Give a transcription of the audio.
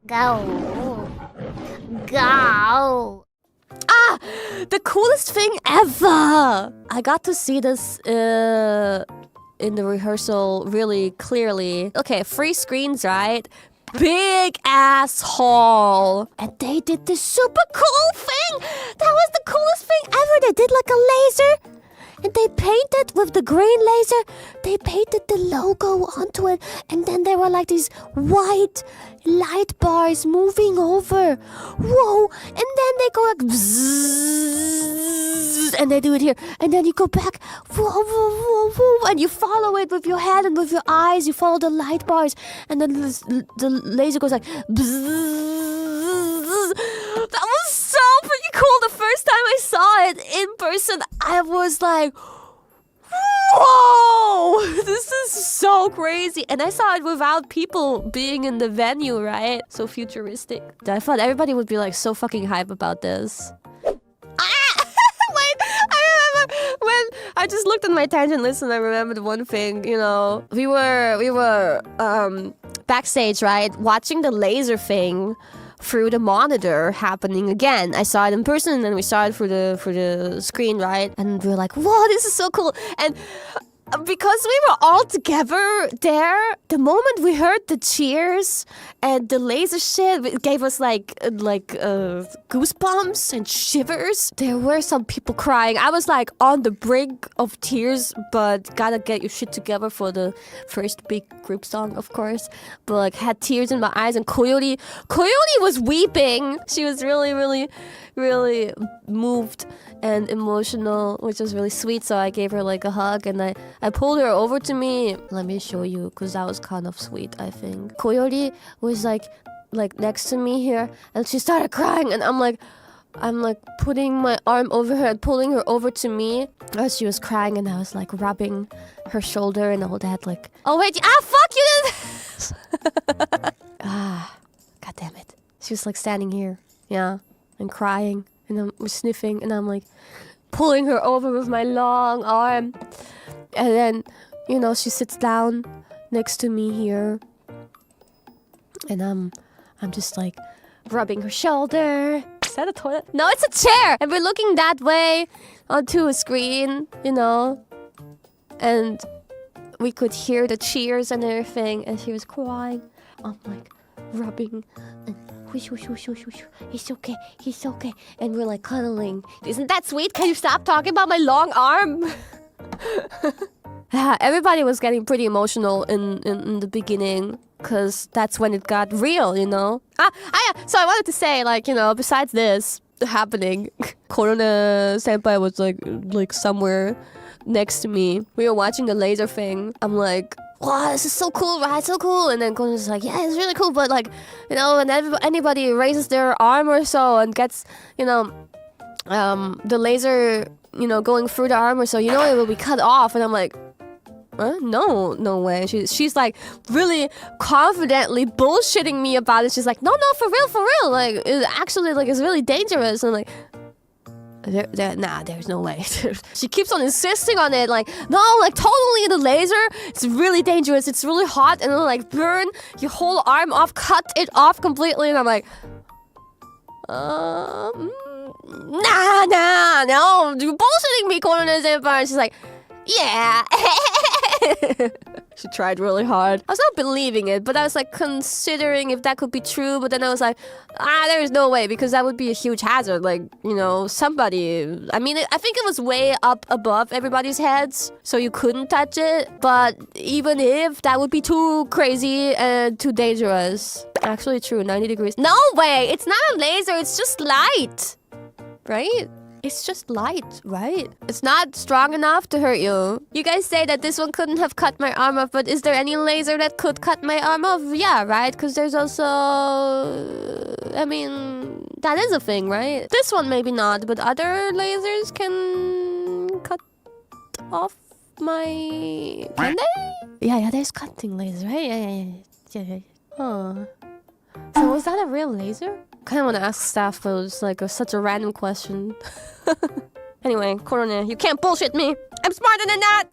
Go. Go. Ah! The coolest thing ever! I got to see this in the rehearsal really clearly. Okay, 3 screens, right? Big ass hall. And they did this super cool thing! That was the coolest thing ever! They did like a laser. And they painted with the green laser, they painted the logo onto it. And then there were like these white light bars moving over. Whoa! And then they go like bzzz, and they do it here. And then you go back, whoa, whoa, whoa, whoa, and you follow it with your head and with your eyes. You follow the light bars. And then the laser goes like bzzz. That was so pretty cool. The first time I saw it in person, I was like, whoa, this is so crazy. And I saw it without people being in the venue, right? So futuristic. I thought everybody would be like so fucking hype about this. Wait, I remember when I just looked at my tangent list and I remembered one thing, you know. We were backstage, right? Watching the laser thing through the monitor happening again. I saw it in person and then we saw it through the screen, right? And we were like, whoa, this is so cool. And because we were all together there, the moment we heard the cheers and the laser shit, it gave us like goosebumps and shivers. There were some people crying. I was like on the brink of tears, but gotta get your shit together for the first big group song, of course. But like had tears in my eyes, and Coyote was weeping. She was really, really, really moved and emotional, which was really sweet. So I gave her like a hug and I pulled her over to me. Let me show you, because that was kind of sweet, I think. Coyote was like next to me here, and she started crying, and I'm like putting my arm over her and pulling her over to me as she was crying, and I was like rubbing her shoulder and all that, like, oh wait, fuck you. God damn it. She was like standing here, yeah, and crying, and I'm sniffing, and I'm like pulling her over with my long arm. And then, you know, she sits down next to me here, and I'm just like rubbing her shoulder. Is that a toilet? No, it's a chair! And we're looking that way onto a screen, you know, and we could hear the cheers and everything, and she was crying. I'm like rubbing and whoosh, whoosh, whoosh, whoosh, whoosh. He's okay, he's okay. And we're like cuddling. Isn't that sweet? Can you stop talking about my long arm? Yeah, everybody was getting pretty emotional in the beginning, because that's when it got real, you know? So I wanted to say, like, you know, besides this happening, Korona senpai was like somewhere next to me. We were watching the laser thing. I'm like, wow, this is so cool, right? So cool. And then Korona's like, yeah, it's really cool, but like, you know, when anybody raises their arm or so and gets, you know, the laser, you know, going through the arm or so, you know, it will be cut off. And I'm like, no way. She's like really confidently bullshitting me about it. She's like, no, for real. Like, it actually like it's really dangerous. And I'm like, there's no way. She keeps on insisting on it. Like, no, like totally the laser. It's really dangerous. It's really hot, and it'll like burn your whole arm off, cut it off completely. And I'm like, no, you're bullshitting me, Korona senpai. She's like, yeah. She tried really hard. I was not believing it, but I was like considering if that could be true. But then I was like, there's no way, because that would be a huge hazard. Like, you know, somebody, I mean, I think it was way up above everybody's heads, so you couldn't touch it. But even if, that would be too crazy and too dangerous. Actually true, 90 degrees. No way, it's not a laser, it's just light, right? It's just light, right? It's not strong enough to hurt you. You guys say that this one couldn't have cut my arm off, but is there any laser that could cut my arm off? Yeah, right? Because there's also... I mean, that is a thing, right? This one maybe not, but other lasers can cut off my... Can they? Yeah, there's cutting lasers, right? Yeah. Huh. So was that a real laser? I kind of want to ask staff, but it's like such a random question. Anyway, Korona, you can't bullshit me. I'm smarter than that.